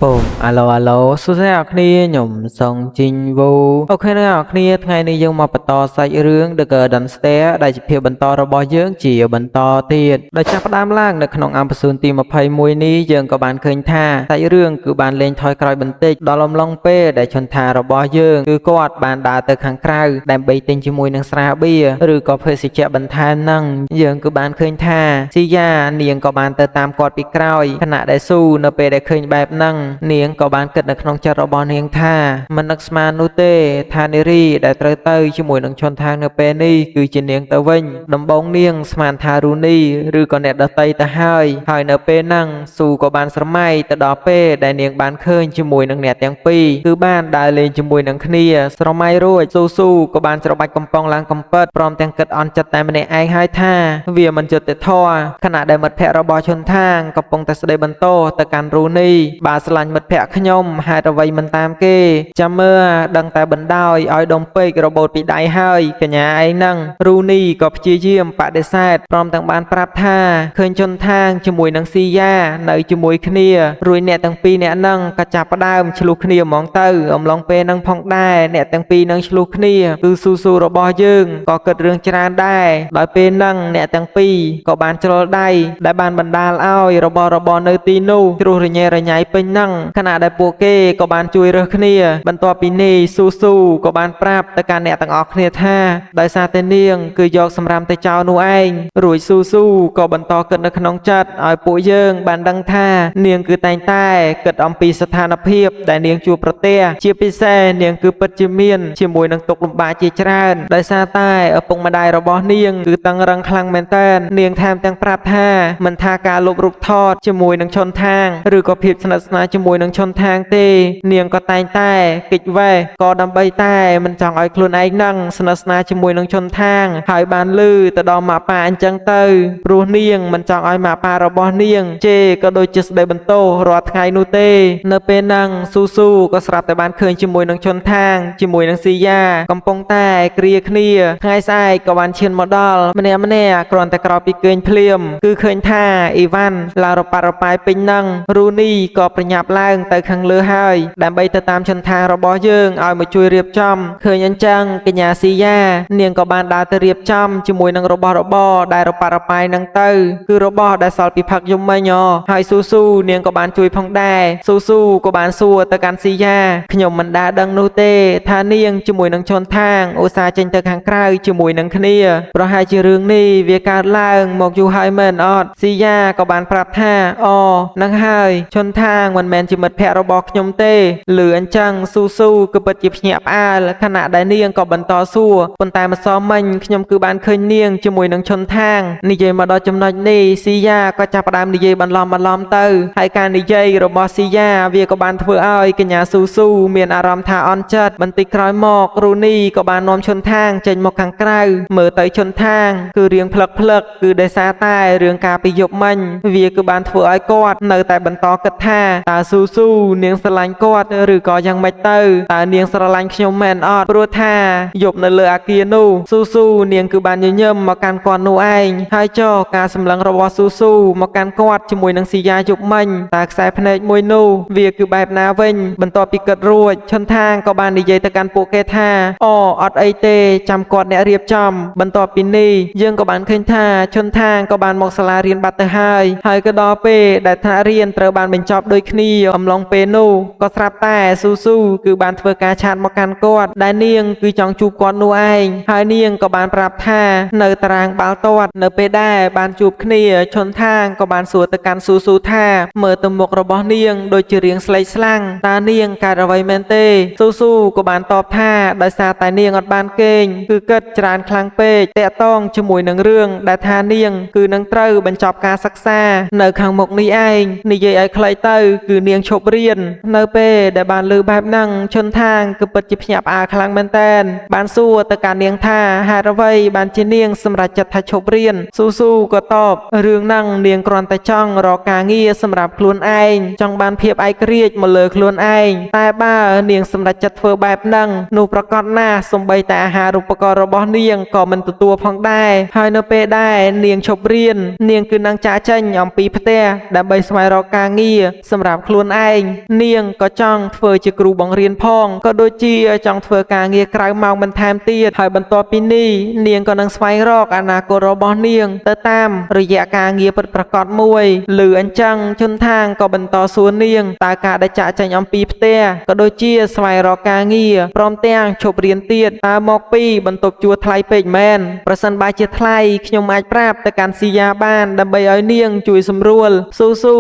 Boom, alo, số xe học kia nhổm song trình vô. Ok nữa học kia ngày này dùng một bật to sai rương được đần sté đại chỉ phiêu bật to rồi bỏ dưỡng chỉ ở bật to thiệt. Đại chắc đám lang được nông âm xuân tìm một phây mùi ní dương có bàn khơi tha sai rương cứ bàn lên thoi còi bật tích đo lom long pê để chọn thà rồi bỏ dưỡng cứ quạt bàn đá từ hàng krau đem bay tinh chỉ mùi nâng sra bia rồi có phơi xịt chẹt bật tha năng dương cứ bàn khơi tha si ya niềng có bàn từ tam quạt bị krauขณะได้สู้เนเปได้เคยแบบนั่งเนียงก็บานเกิดในขนมจัดรบเนียงท่ามันนักสมานุเตทานิรีได้เตยเตยช่วยนังชนทางเนเปนี่คือจีเนียงตะวิญดำบงเนียงสมานทารุณีหรือก่อนเน็ตดเตยตะหายเนเปนั่งสู่ก็บานสมัยตะดอเป้ได้เนียงบานเคยช่วยนังเน็ตยังปีคือบ้านได้เลยช่วยนังเนียสมัยรุ่ยสู้ก็บานสระบายกำปองล้างกำเปิดพร้อมแต่งเกิดอ่อนจัดแต่ไม่ได้ไอให้ท่าเวียมันจุดแต่ท่อขณะได้หมดแพะรบชนทางกำปองแต่เสด็จบรรโตแต่การรู้นี่บาสลันหมดแพะขยมหายตะไวมันตามเกจำเมื่อดังแต่บันดาวอ้อยดมเปกระบบปีได้ให้กัญญาไอ้นั่งรู้นี่ก็ชี้เยี่ยมปะเดซาดพร้อมต่างบ้านปราบท่าเคยชนทางจมวยนังซียาในจมวยขเนียรวยเนตั้งปีเนนั่งกระจับประดามฉลุขเนียมองเตออมลองเปนังพองได้เนตั้งปีนังฉลุขเนียคือสู้ระบอยึงก็เกิดเรื่องจรานได้โดยเปนังเนตั้งปีก็บานจรได้ได้บานบรรดาอ้อยระบอเนตีนูครูระเนระไงเป็นนั่งขณะได้ปูเก้ก็บานจุยเรือขเนียบรรทปีนีสู้ก็บานปราบแต่การเนตั้งออกเนียท่าได้ซาเตเนียงคือยกสำรามแต่เจ้านูเองรวยสู้ก็บรรทเกิดในขนมจัดอ้อยปูเยิงบานดังท่าเนียงคือแตงใต้เกิดอมปีสถานเพียบได้เนียงจูประเตะเชียปิเซเนียงคือปัจจิเมียนเชียมวยนังตกลมบาจีจรานได้ซาใต้ปงมาได้ระบอเนียงคือตังรังคลังแมนเตนเนียงแทมตังปราบท่ามันทาการลบรุกทอดเชียมวยนังชนทางหรือก็ผิดสนับสนุนเชียมวยนังชนทางเตเนียงก็แตงใต้กิจแวก็ดำใบใต้มันจังอ้อยคลุนไอ้นั่งสนับสนุนเชียมวยนังชนทางหายบานลือแต่ดอมมาป่าอันจังเตยรูเนียงมันจังอ้อยมาป่าระบอเนียงเจก็โดยจิสได้บรรโตรอดไงนูเตเนเปนังสู้ก็สลับแต่บ้านเคยเชียมวยนังชนทางเชียมวยนังซียากำปงใต้เกลียเคลียไงไซก็วันเชียนมอดอลมันเนี่ยกรอนแต่กรอปีเกินเพลียมคือเคยท่าอีวันลาเราปาเราไปเป็นนั่งรูนี่ก็ประหยับล่างแต่ขังเลือหายดันใบตามชนทางระบอเยิงเอามาช่วยเรียบจำเคยยันจังกัญญาซียาเนียงก็บานดาเตเรียบจำจมวยนังระบอได้เราปาเราไปนังเตอคือระบอได้สอดปีพักยมไม่ยอหายสู้เนียงก็บานช่วยพองได้สู้ก็บานสู้แต่การซียาขยมมันดาดังนูเตทาเนียงจมวยนังชนทางโอซาเจนตะขังคราวจมวยนังขเนียเพราะหายจีเรื่องนี้เวียการล่างหมกอยู่หายเมนออดซียาก็บานปรับท่านังหายชนทางมันแมนจิมัดแพะระบอกยมเตหรืออันจังสู้ก็ปัดจิบเหียบขณะได้เนียงก็บันต่อสู้ปนตายมาซ้อมมันขยมคือบานเคยเนียงจมวยนังชนทางนิเยมาดอจำนวนนี้ซียาก็จับประดามนิเยบันล้อมเตอให้การนิเยระบอซียาเวียก็บานเถื่ออ้อยกัญญาสู้เมียนอารมณ์ทาอ่อนจัดบันติครอยหมอกรูนี่ก็บานนอมชนทางเจนหมอกขังไกลเมื่อเตยชนทางคือเรียงพลักคือได้ซาใต้เรื่องกาไปยบมันเวียก็บานเถื่ออ้อยกอดเนอแต่บันต่อกัดท่าตาสู้เนียงสลายกอดหรือก็ยังไม่เตอตาเนียงสลายขยมแมนออดปรัวท่ายบในเลืออาเกียนูสู้เนียงคือบานเยี่ยมมาการกอดนูเองให้เจ้าการสำลังระวสู้มาการกอดจมวยนังสียาจบมันตาสายพเนจมวยนูเวียคือแบบนาเวงบรรทอปีกดรวดชนทางก็บานดีเยตะการปูเกท่าอดไอเตจำกอดเนเรียบจำบรรทอปีนี่ยังก็บานเคยท่าชนทางก็บานมอกสลาเรียนบัตเตอร์ไฮก็ดอเป้ได้ท่าเรียนเตอร์บานเป็นจอบโดยคณีอมลองเปนูก็สลับแต่สู้คือบานเฟอร์กาชาดมาการกอดได้เนียงคือจองจูบกอดนูเองหายเนียงก็บานปรับท่าเนตรางบาลตอดเนเปได้บานจูบคณีชนทางก็บานสัวตะการสู้ท่าเมื่อตมกระบอเนียงโดยเฉียงสไลสลังตาเนียงการระไวเมนเตสู้ก็บานตอบท่าได้ซาตายเนียงอดบานเก่งคือเกิดจรานคลังเป้แต่ต้องจมวยหนังเรื่องได้ทาเนียงคือนังเตอร์บรรจบการศักษาเนขังหมกนี้เองนิเยไอคลายเตอร์คือเนียงชบเรียนเนเป้ได้บานลือแบบนั่งชนทางคือปัจจิพยับคลังเมนเตนบานสู้แต่การเนียงท่าหาระไวบานจีเนียงสำหรับจัดทัชบเรียนสู้ก็ตอบเรื่องนั่งเนียงกรอนแต่จ้องรอกาเงียสำหรับคลุนเองจังบานเพียบไอเกรียดมาเลยคลุนเองแต่บ้าเนียงสำหรับจัดเฟอร์แบบนั่งนูประกอบหน้าสมใบแต่อาหารอุปกรณ์ระบอเนียงก็มันตัวพองได้หายเนเปได้เนียงชบเรียนเนียงคือนางจ่าเจนยอมปีพเตะดับใบสมัยรอกาเงียสำหรับค ខ្លួនឯងនាងក៏ចង់ធ្វើជាគ្រូបង្រៀនផងក៏ដូចជាចង់ធ្វើការងារក្រៅម៉ោងបន្ថែមទៀតហើយបន្ទាប់ពីនេះនាងក៏នឹងស្វែងរកអនាគតរបស់នាងទៅតាមរយៈការងារពិតប្រាកដមួយឮអញ្ចឹងជន់ថាងក៏បន្តសួរនាងតើការដែលចាក់ចេញអំពីផ្ទះក៏ដូចជាស្វែងរកការងារព្រមទាំងឈប់រៀនទៀតតើមកពីបន្ទប់ជួលថ្លៃពេកមែនប្រសិនបើជាថ្លៃខ្ញុំអាចប្រាប់ទៅកាន់ស៊ីយ៉ាបានដើម្បីឲ្យនាងជួយសម្រួលស៊ូ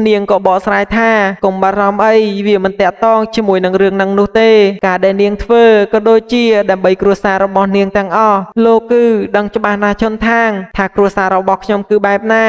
នាងក៏បកស្រាយថាកុំបារម្ភអីវាមិនតាក់ទងជាមួយនឹងរឿងនឹងនោះទេការដែលនាងធ្វើក៏ដូចជាដើម្បីគ្រួសាររបស់នាងទាំងអស់លោកគឺដឹងច្បាស់ណាស់ជន់ថាងថាគ្រួសាររបស់ខ្ញុំគឺបែបណា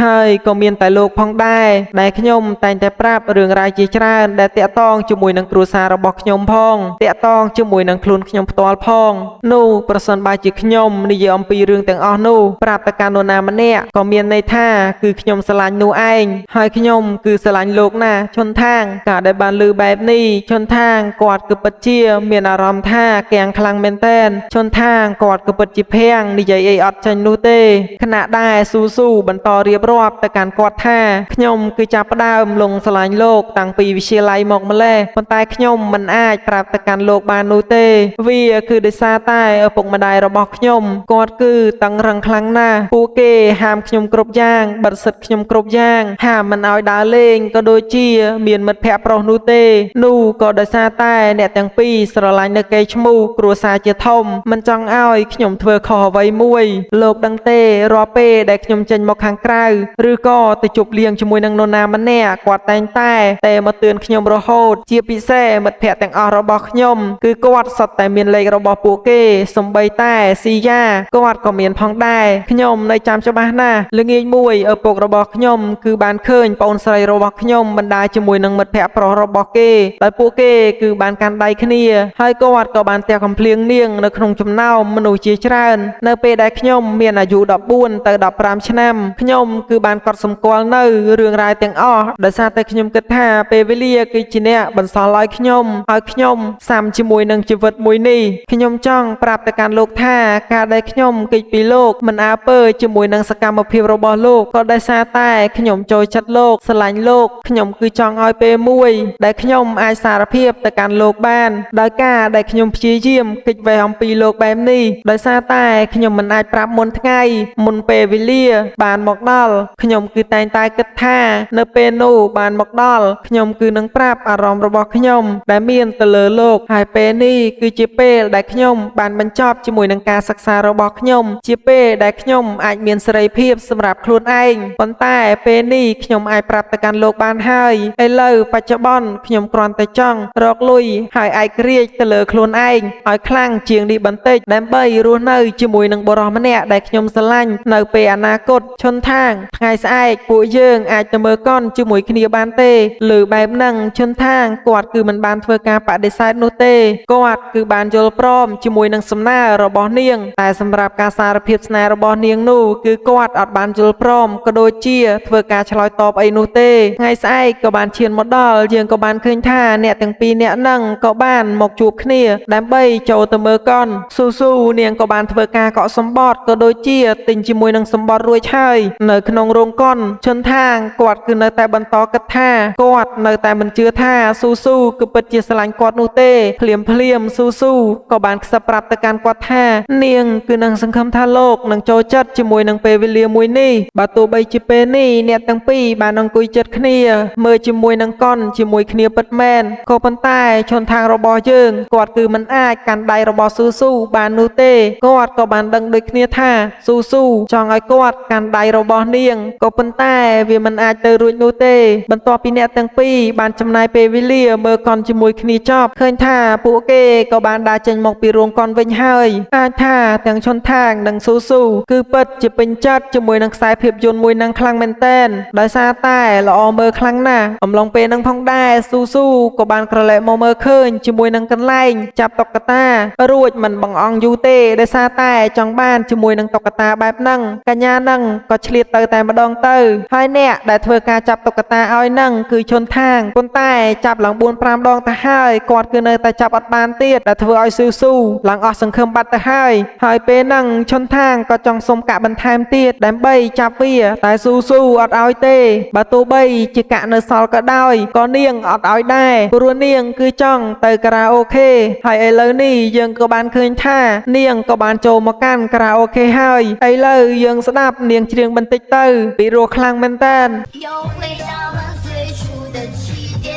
ហើយក៏មានតែលោកផងដែរដែលខ្ញុំតែងតែប្រាប់រឿងរ៉ាវជាច្រើនដែលតាក់ទងជាមួយនឹងគ្រួសាររបស់ខ្ញុំផងតាក់ទងជាមួយនឹងខ្លួនខ្ញុំផ្ទាល់ផងនោះប្រសិនបើជាខ្ញុំនិយាយអំពីរឿងទាំងអស់នោះប្រាប់ទៅកាន់នរណាម្នាក់ក៏មានន័យថាគឺខ្ញុំស្រឡាញ់នោះឯងហើយខ្ញុំគឺស្រឡាញ់លោកណាជន់ថាងការដែលបានឮបែបនេះជន់ថាងគាត់គឺពិតជាមានអារម្មណ៍ថាគាំងខ្លាំងមែនទែនជន់ថាងគាត់គឺពិតជាភាំងនិយាយអីអត់ចាញ់នោះទេខណៈដែលស៊ូបន្តរៀបរាប់ទៅកាន់គាត់ថាខ្ញុំគឺចាប់ផ្ដើមលងស្រឡាញ់លោកតាំងពីវិទ្យាល័យមកម្លេះប៉ុន្តែខ្ញុំមិនអាចប្រាប់ទៅកាន់លោកបាននោះទេវាគឺដោយសារតែឪពុកម្ដាយរបស់ខ្ញុំគាត់គឺតឹងរឹងខ្លាំងណាស់ពួកគេហាមខ្ញុំគ្រប់យ៉ាងបិទសិទ្ធខ្ញុំគ្រប់យ៉ាងហាមមិនឲ្យដើរលេងក៏ដូចជាមានមិត្តភ័ក្តិប្រុសនោះទេនោះក៏ដោយសារតែអ្នកទាំងពីរស្រឡាញ់នៅកេរ្តិ៍ឈ្មោះគ្រួសារជាធំមិនចង់ឲ្យខ្ញុំធ្វើខុសអ្វីមួយលោកដឹងទេរាល់ពេលដែលខ្ញុំចេញមកខាងក្រៅឬក៏ទៅជប់លៀងជាមួយនឹងនរណាម្នាក់គាត់តែងតែមកទឿនខ្ញុំរហូតជាពិសេសមិត្តភ័ក្តិទាំងអស់របស់ខ្ញុំគឺគាត់សុទ្ធតែមានលេខរបស់ពួកគេសំបីតែស៊ីយ៉ាគាត់ក៏មានផងដែរខ្ញុំនៅចាំច្បាស់ណាស់ល្ងាចមួយឪពុករបស់ខ្ញុំគឺបានឃើញប្អូនស្រីរបស់ខ្ញុំបណ្ដាជាមួយនឹងមិត្តភ័ក្តិប្រុសរបស់គេដោយពួកគេគឺបានកាន់ដៃគ្នាហើយគាត់ក៏បានទះកំភ្លៀងនាងនៅក្នុងចំណោមមនុស្សជាច្រើននៅពេលដែលខ្ញុំមានអាយុ14ទៅ15ឆ្នាំខ្ញុំគឺបានកត់សម្គាល់នៅរឿងរ៉ាវទាំងអស់ដោយសារតែខ្ញុំគិតថាពេលវេលាគឺជាអ្នកបន្សល់ឲ្យខ្ញុំហើយខ្ញុំសាំជាមួយនឹងជីវិតមួយនេះខ្ញុំចង់ប្រាប់ទៅកាន់លោកថាការដែលខ្ញុំគេចពីលោកមិនអើពើជាមួយនឹងសកម្មភាពរបស់លោកក៏ដោយសារតែខ្ញុំចូលចិត្តលោកស្រឡាញ់លោកខ្ញុំគឺចង់ឲ្យពេលមួយដែលខ្ញុំអាចសារភាពទៅកាន់លោកបានដោយការដែលខ្ញុំព្យាយាមគេចវេះអំពីលោកបែបនេះដោយសារតែខ្ញុំមិនអាចប្រាប់មុនថ្ងៃមុនពេលវេលាបានមកដល់ខ្ញុំគឺតែងតែគិតថានៅពេលនោះបានមកដល់ខ្ញុំគឺនឹងប្រាប់អារម្មណ៍របស់ខ្ញុំដែលមានទៅលើលោកហើយពេលនេះគឺជាពេលដែលខ្ញុំបានបញ្ចប់ជាមួយនឹងការសិក្សារបស់ខ្ញុំជាពេលដែលខ្ញុំអាចមានសេរីភាពសម្រាប់ខ្លួនឯងប៉ុន្តែពេលនេះខ្ញុំអាចប្រាប់ទៅកាន់លោកបានហើយឥឡូវបច្ចុប្បន្នខ្ញុំគ្រាន់តែចង់រកលុយហើយឯករាជ្យទៅលើខ្លួនឯងឲ្យខ្លាំងជាងនេះបន្តិចដើម្បីរស់នៅជាមួយនឹងបុរសម្នាក់ដែលខ្ញុំស្រឡាញ់នៅពេលអនាគតឈុនថាងថ្ងៃស្អែកពួកយើងអាចទៅមើលកុនជាមួយគ្នាបានទេលើបែបហ្នឹងឈុនថាងគាត់គឺមិនបានធ្វើការបដិសេធនោះទេគាត់គឺបានយល់ព្រមជាមួយនឹងសំណើរបស់នាងតែសម្រាប់ការសារភាពស្នេហ៍របស់នាងនោះគឺគាត់អត់បានយល់ព្រមក៏ដូចជាធ្វើការឆ្លើយតបអីនោះទេថ្ងៃស្អែកក៏បានឈានមកដល់យើងក៏បានឃើញថាអ្នកទាំងពីរអ្នកហ្នឹងក៏បានមកជួបគ្នាដើម្បីចូលទៅមើលកុនស៊ូនាងក៏បានធ្វើការកក់សម្បត្តិក៏ដូចជាទិញជាមួយនឹងសម្បត្តិរួចហើយនៅក្នុងរោងកុនឈុនថាងគាត់គឺនៅតែបន្តគិតថាគាត់នៅតែមិនជឿថាស៊ូគឺពិតជាស្រឡាញ់គាត់នោះទេភ្លាមស៊ូក៏បានខ្សឹបប្រាប់ទៅកាន់គាត់ថានាងគឺនឹងសង្ឃឹមថាលោកនឹងចូលចិត្តជាមួយនឹងពេលវេលាមួយនេះបើទោះបីជាពេលនេះអ្នកទាំងពីរបានអង្គុយចិត្តគ្នាមើលជាមួយនឹងកុនជាមួយគ្នាពិតមែនក៏ប៉ុន្តែឈុនថាងរបស់យើងគាត់គឺមិនអាចកាន់ដៃរបស់ស៊ូបាននោះទេគាត់ក៏បានដឹងដូចគ្នាថាស៊ូចង់ឲ្យគាត់កាន់ដៃរបស់នាងក៏ប៉ុន្តែវាមិនអាចទៅរួចនោះទេបន្ទាប់ពីអ្នកទាំងពីរបានចំណាយពេលវេលាមើលកុនជាមួយគ្នាចប់ឃើញថាពួកគេក៏បានដើរចេញមកពីរោងកុនវិញហើយអាចថាទាំងឈុនថាងនិងស៊ូគឺពិតជាពេញចិត្តជាមួយនឹងខ្សែភាពយន្តមួយនឹងខ្លាំងមែនទែនដោយសារតែល្អមើលខ្លាំងណាស់អំឡុងពេលនឹងផងដែរស៊ូក៏បានក្រឡេកមកមើលឃើញជាមួយនឹងកន្លែងចាប់តុក្កតារួចមិនបង្អង់យូរទេដោយសារតែចង់បានជាមួយនឹងតុក្កតាបែបហ្នឹងកញ្ញានឹងក៏ឆ្លៀតទៅតែម្ដងទៅហើយអ្នកដែលធ្វើការចាប់តុក្កតាឲ្យនឹងគឺឈុនថាងប៉ុន្តែចាប់ឡើង 4-5 ដងទៅហើយគាត់គឺនៅតែចាប់អត់បានទៀតដែលធ្វើឲ្យស៊ូឡើងអស់សង្ឃឹមបាត់ទៅហើយពេលហ្នឹងឈុនថាងក៏ចង់សុំកាក់បន្ថែមទៀតដើម្បីចាប់វាតែស៊ូអត់ឲ្យទេបើទោះបីជាកាក់នៅ សល់ក៏ដោយក៏នាងអត់ឲ្យដែរព្រោះនាងគឺចង់ទៅខារ៉ាអូខេហើយឥឡូវនេះយើងក៏បានឃើញថានាងក៏បានចូលមកកាន់ខារ៉ាអូខេហើយឥឡូវយើងស្ដាប់នាងច្រៀងបន្តិចទៅពីរោះខ្លាំងមែនតើ又回到了最初的起点。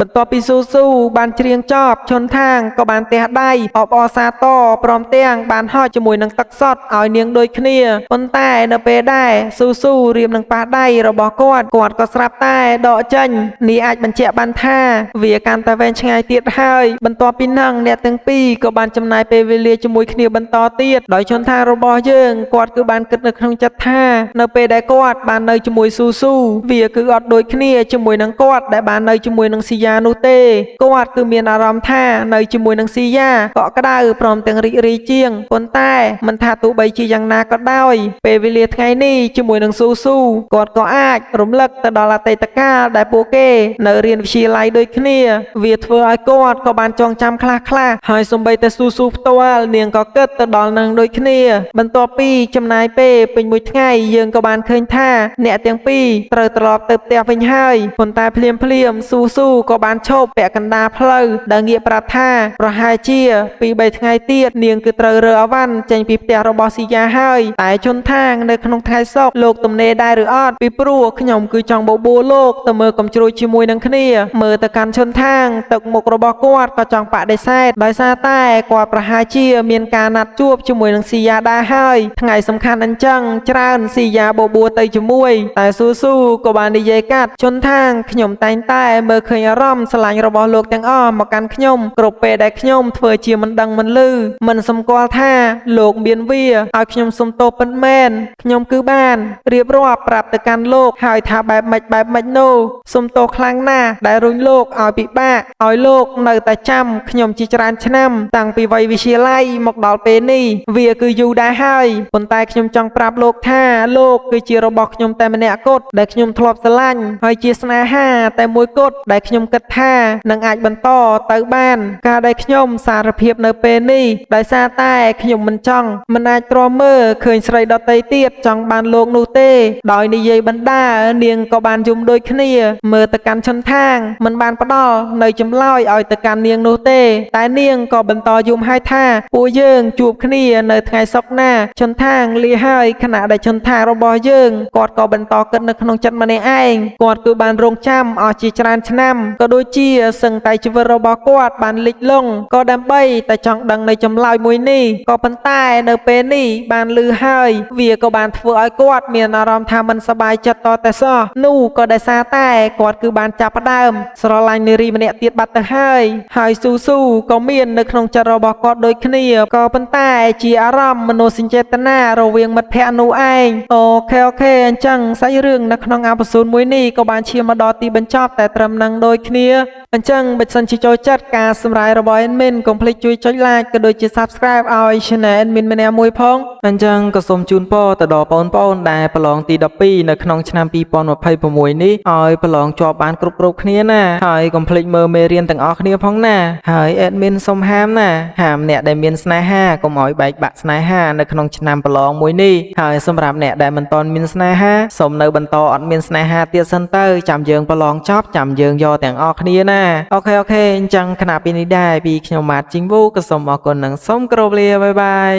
បន្ទាប់ពីស៊ូស៊ូបានច្រៀងចប់ឈុនថាងក៏បានទះដៃអបអរសាទរព្រមទាំងបានហោះជាមួយនឹងទឹកសុទ្ធឲ្យនាងដូចគ្នាប៉ុន្តែនៅពេលដែរស៊ូស៊ូរៀបនឹងប៉ះដៃរបស់គាត់ក៏ស្រាប់តែដកចេញនេះអាចបញ្ជាក់បានថាវាកាន់តែវែងឆ្ងាយទៀតហើយបន្ទាប់ពីនឹងអ្នកទាំងពីរក៏បានចំណាយពេលវេលាជាមួយគ្នាបន្តទៀតដោយឈុនថាងរបស់យើងគាត់គឺបានគិតនៅក្នុងចិត្តថានៅពេលដែលគាត់បាននៅជាមួយស៊ូស៊ូវាគឺអត់ដូចគ្នាជាមួយនឹងគាត់ដែលបាននៅជាមួយនឹងស៊ីយ៉ានោះទេគាត់គឺមានអារម្មណ៍ថានៅជាមួយនឹងស៊ីយ៉ាកក់ក្ដៅព្រមទាំងរីករាយជាងប៉ុន្តែមិនថាទោះបីជាយ៉ាងណាក៏ដោយពេលវេលាថ្ងៃនេះជាមួយនឹងស៊ូស៊ូគាត់ក៏អាចរំលឹកទៅដល់អតីតកាលដែលពួកគេនៅរៀនវិទ្យាល័យដូចគ្នាវាធ្វើឲ្យគាត់ក៏បានចងចាំខ្លះហើយសូម្បីតែស៊ូស៊ូផ្ទាល់នាងក៏គិតទៅដល់នឹងដូចគ្នាបន្ទាប់ពីចំណាយពេលពេញមួយថ្ងៃយើងក៏បានឃើញថាអ្នកទាំងពីរត្រូវត្រឡប់ទៅផ្ទះវិញហើយប៉ុន្តែភ្លាមស៊ូស៊ូក៏បានឈប់ពាក់កណ្ដាលផ្លូវដែលងាកប្រាប់ថាប្រហែលជា2-3ថ្ងៃទៀតនាងគឺត្រូវរើអវ៉ាន់ចេញពីផ្ទះរបស់ស៊ីយ៉ាហើយតែជន់ថាងនៅក្នុងថ្ងៃសុក្រលោកទំនេរដែរឬអត់ពីព្រោះខ្ញុំគឺចង់បបួលលោកទៅមើលកំជ្រួចជាមួយនឹងគ្នាមើលទៅកាន់ជន់ថាងទឹកមុខរបស់គាត់ក៏ចង់បដិសេធដោយសារតែគាត់ប្រហែលជាមានការណាត់ជួបជាមួយនឹងស៊ីយ៉ាដែរហើយថ្ងៃសំខាន់អញ្ចឹងច្រើនស៊ីយ៉ាបបួលទៅជាមួយតែស៊ូស៊ូក៏បាននិយាយកាត់ជន់ថាងខ្ញុំតែងតែមើលឃើញអារម្មណ៍ស្រឡាញ់របស់លោកទាំងអស់មកកាន់ខ្ញុំគ្រប់ពេលដែលខ្ញុំធ្វើជាមិនដឹងមិនឮមិនសម្គាល់ថាលោកមានវាឲ្យខ្ញុំសុំទោសពិតមែនខ្ញុំគឺបានរៀបរាប់ប្រាប់ទៅកាន់លោកហើយថាបែបម៉េចនោះសុំទោសខ្លាំងណាស់ដែលរុញលោកឲ្យពិបាកឲ្យលោកនៅតែចាំខ្ញុំជាច្រើនឆ្នាំតាំងពីវ័យវិទ្យាល័យមកដល់ពេលនេះវាគឺយូរដែរហើយប៉ុន្តែខ្ញុំចង់ប្រាប់លោកថាលោកគឺជារបស់ខ្ញុំតែម្នាក់គត់ដែលខ្ញុំធ្លាប់ស្រឡាញ់ហើយជាស្នេហាតែមួយគត់ដែលខ្ញុំគិតថានឹងអាចបន្តទៅបានការដែលខ្ញុំសារភាពនៅពេលនេះដោយសារតែខ្ញុំមិនអាចទ្រាំមើលឃើញស្រីដតីទៀតចង់បានលោកនោះទេដោយនិយាយបណ្ដានាងក៏បានយំដូចគ្នាមើលទៅកាន់ឈុនថាងមិនបានផ្ដល់នៅចម្លើយឲ្យទៅកាន់នាងនោះទេតែនាងក៏បន្តយំហើយថាពួកយើងជួបគ្នានៅថ្ងៃសុក្រណាឈុនថាងលាហើយខណៈដែលឈុនថាងរបស់យើងគាត់ក៏បន្តគិតនៅក្នុងចិត្តម្នាក់ឯងគាត់គឺបានរងចាំអស់ជាច្រើនឆ្នាំក៏ដូចជាសឹងតែជីវិតរបស់គាត់បានលិចលង់ក៏ដើម្បីតែចង់ដឹងនៅចម្លើយមួយនេះក៏ប៉ុន្តែនៅពេលនេះបានលឺហើយវាក៏បានធ្វើឲ្យគាត់មានអារម្មណ៍ថាមិនសប្បាយចិត្តតតែសោះនោះក៏ដោយសារតែគាត់គឺបានចាប់ផ្ដើមស្រឡាញ់នារីម្នាក់ទៀតបាត់ទៅហើយស៊ូស៊ូក៏មាននៅក្នុងចិត្តរបស់គាត់ដូចគ្នាក៏ប៉ុន្តែជាអារម្មណ៍មនោសញ្ចេតនារវាងមិត្តភក្តិនោះឯងអូខេអញ្ចឹងសាច់រឿងនៅក្នុងអេពីសូតមួយនេះក៏បានឈានមកដល់ទីបញ្ចប់តែត្រឹមនឹងដូចគ្នាអញ្ចឹងបើសិនជាចូលចិត្តការសម្រាយរបស់ admin កុំភ្លេចជួយចុច like ក៏ដូចជា subscribe ឲ្យ channel admin ម្នាក់មួយផងអញ្ចឹងក៏សូមជូនពរទៅដល់បងប្អូនដែលប្រឡងទី12នៅក្នុងឆ្នាំ2026នេះឲ្យប្រឡងជាប់បានគ្រប់គ្នាណាហើយកុំភ្លេចមើលមេរៀនទាំងអស់គ្នាផងណាហើយ admin សូមហាមអ្នកដែលមានស្នេហាកុំឲ្យបែកបាក់ស្នេហានៅក្នុងឆ្នាំប្រឡងមួយនេះហើយសម្រាប់អ្នកដែលមិនទាន់មានស្នេហាសូមនៅបន្តអត់មានស្នេហាទៀតសិនទៅចាំយើងប្រឡងចប់ចាំយើងយកទាំងអស់គ្នាណាអូខេអញ្ចឹងខណៈពេលនេះដែរពីខ្ញុំម៉ាតជីងវូក៏សូមអរគុណនិងសូមគោរពលាបាយបាយ